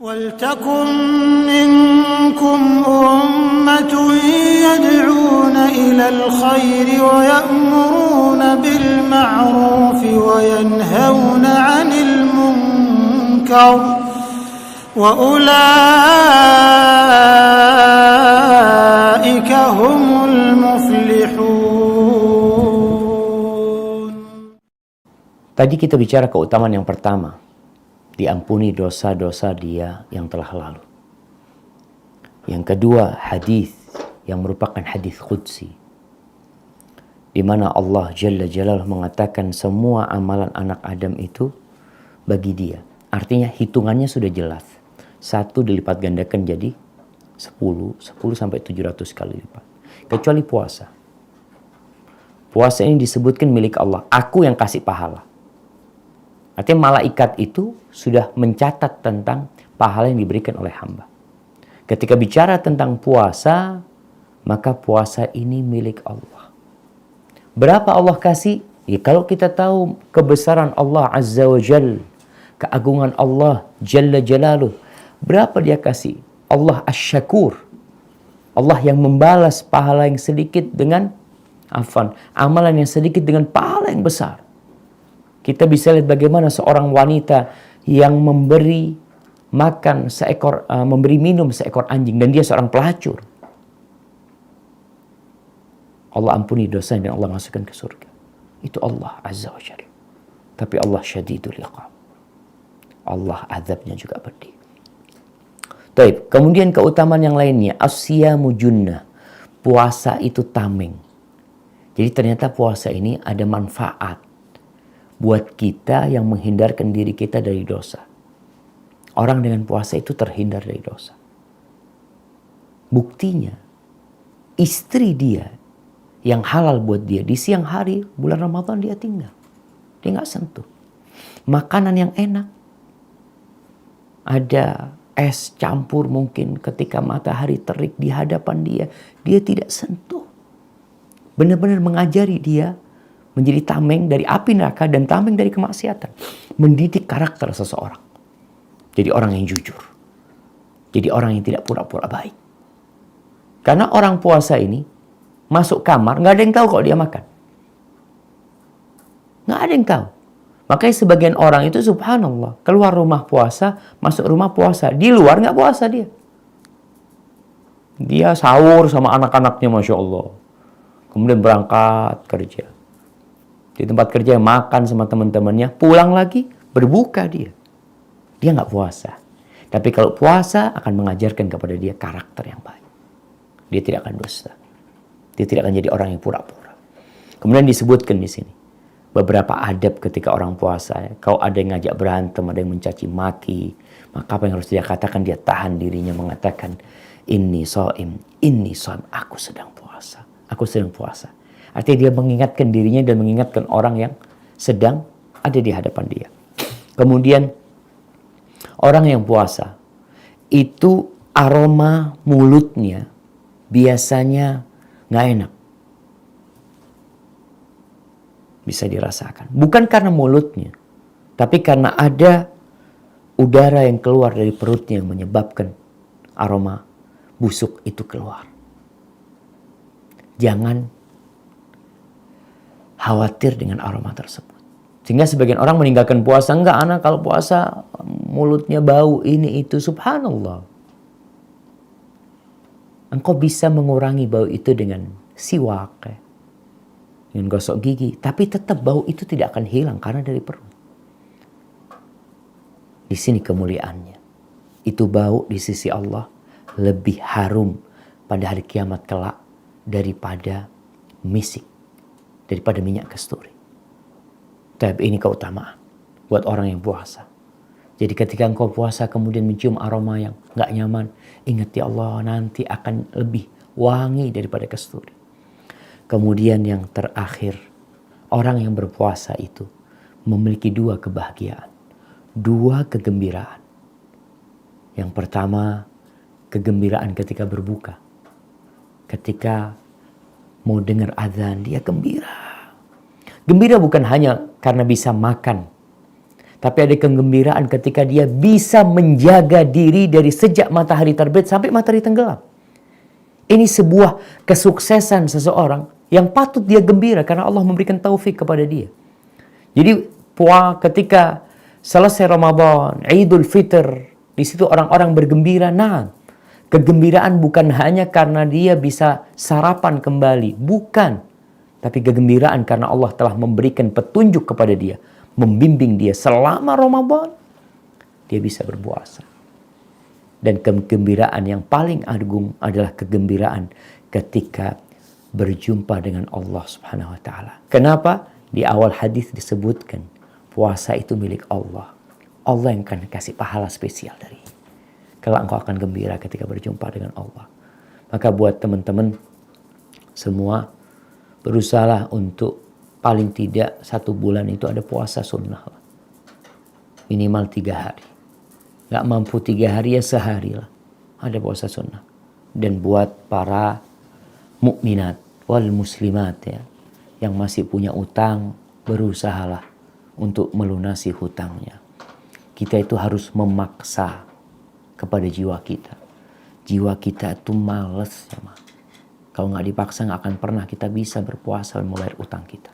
وَلْتَكُنْ مِنْكُمْ أُمَّةٌ يَدْعُونَ إِلَى الْخَيْرِ وَيَأْمُرُونَ بِالْمَعْرُوفِ وَيَنْهَوْنَ عَنِ الْمُنْكَرِ وَأُولَئِكَ هُمُ الْمُفْلِحُونَ. Tadi kita bicara keutamaan yang pertama, diampuni dosa-dosa dia yang telah lalu. Yang kedua, hadis yang merupakan hadis qudsi, di mana Allah Jalla Jalaluhu mengatakan semua amalan anak Adam itu bagi dia. Artinya hitungannya sudah jelas. 1 dilipat gandakan jadi 10 sampai 700 kali lipat. Kecuali puasa. Puasa ini disebutkan milik Allah. Aku yang kasih pahala. Artinya malaikat itu sudah mencatat tentang pahala yang diberikan oleh hamba. Ketika bicara tentang puasa, maka puasa ini milik Allah. Berapa Allah kasih? Ya, kalau kita tahu kebesaran Allah Azza wa Jal, keagungan Allah Jalla Jalaluh, berapa dia kasih? Allah Asy-Syakur. Allah yang membalas pahala yang sedikit dengan amalan yang sedikit dengan pahala yang besar. Kita bisa lihat bagaimana seorang wanita yang memberi minum seekor anjing, dan dia seorang pelacur. Allah ampuni dosa dan Allah masukkan ke surga. Itu Allah Azza wa Jalla. Tapi Allah syadidul iqab. Allah azabnya juga pedih. Baik, kemudian keutamaan yang lainnya, as-siyamu junnah. Puasa itu tameng. Jadi ternyata puasa ini ada manfaat buat kita yang menghindarkan diri kita dari dosa. Orang dengan puasa itu terhindar dari dosa. Buktinya, istri dia yang halal buat dia, di siang hari bulan Ramadan dia tinggal. Dia nggak sentuh. Makanan yang enak. Ada es campur mungkin ketika matahari terik di hadapan dia. Dia tidak sentuh. Benar-benar mengajari dia menjadi tameng dari api neraka dan tameng dari kemaksiatan. Mendidik karakter seseorang. Jadi orang yang jujur. Jadi orang yang tidak pura-pura baik. Karena orang puasa ini masuk kamar, nggak ada yang tahu kalau dia makan. Nggak ada yang tahu. Makanya sebagian orang itu subhanallah, keluar rumah puasa, masuk rumah puasa. Di luar nggak puasa dia. Dia sahur sama anak-anaknya, Masya Allah. Kemudian berangkat kerja. Di tempat kerja makan sama teman-temannya, pulang lagi berbuka dia. Dia nggak puasa. Tapi kalau puasa akan mengajarkan kepada dia karakter yang baik. Dia tidak akan dusta. Dia tidak akan jadi orang yang pura-pura. Kemudian disebutkan di sini beberapa adab ketika orang puasa. Kalau ada yang ngajak berantem, ada yang mencaci maki, maka apa yang harus dia katakan? Dia tahan dirinya mengatakan, inni shaim, aku sedang puasa. Aku sedang puasa. Artinya dia mengingatkan dirinya dan mengingatkan orang yang sedang ada di hadapan dia. Kemudian orang yang puasa itu aroma mulutnya biasanya nggak enak. Bisa dirasakan. Bukan karena mulutnya, tapi karena ada udara yang keluar dari perutnya yang menyebabkan aroma busuk itu keluar. Jangan khawatir dengan aroma tersebut. Sehingga sebagian orang meninggalkan puasa. Enggak, anak kalau puasa mulutnya bau ini itu. Subhanallah. Engkau bisa mengurangi bau itu dengan siwak, dengan gosok gigi. Tapi tetap bau itu tidak akan hilang karena dari perut. Di sini kemuliaannya. Itu bau di sisi Allah lebih harum pada hari kiamat kelak daripada misik, daripada minyak kasturi. Tapi ini keutamaan buat orang yang puasa. Jadi ketika engkau puasa kemudian mencium aroma yang gak nyaman, ingat ya Allah nanti akan lebih wangi daripada kasturi. Kemudian yang terakhir, orang yang berpuasa itu memiliki 2 kebahagiaan, 2 kegembiraan. Yang pertama, kegembiraan ketika berbuka. Ketika mau dengar azan, dia gembira. Gembira bukan hanya karena bisa makan, Tapi ada kegembiraan ketika dia bisa menjaga diri dari sejak matahari terbit sampai matahari tenggelam. Ini sebuah kesuksesan seseorang yang patut dia gembira karena Allah memberikan taufik kepada dia. Jadi ketika selesai Ramadan, Idul Fitr, di situ orang-orang bergembira. Nah, kegembiraan bukan hanya karena dia bisa sarapan kembali, bukan. Tapi kegembiraan karena Allah telah memberikan petunjuk kepada dia, membimbing dia selama Ramadan, dia bisa berpuasa. Dan kegembiraan yang paling agung adalah kegembiraan ketika berjumpa dengan Allah Subhanahu wa taala. Kenapa? Di awal hadis disebutkan puasa itu milik Allah. Allah yang akan kasih pahala spesial dari. Kalau engkau akan gembira ketika berjumpa dengan Allah. Maka buat teman-teman semua, berusahalah untuk paling tidak 1 bulan itu ada puasa sunnah. Minimal 3 hari. Gak mampu 3 hari ya sehari lah. Ada puasa sunnah. Dan buat para mukminat wal muslimat ya, yang masih punya utang, berusahalah untuk melunasi hutangnya. Kita itu harus memaksa kepada jiwa kita. Jiwa kita itu males ya, kalau nggak dipaksa nggak akan pernah kita bisa berpuasa dan membayar utang kita.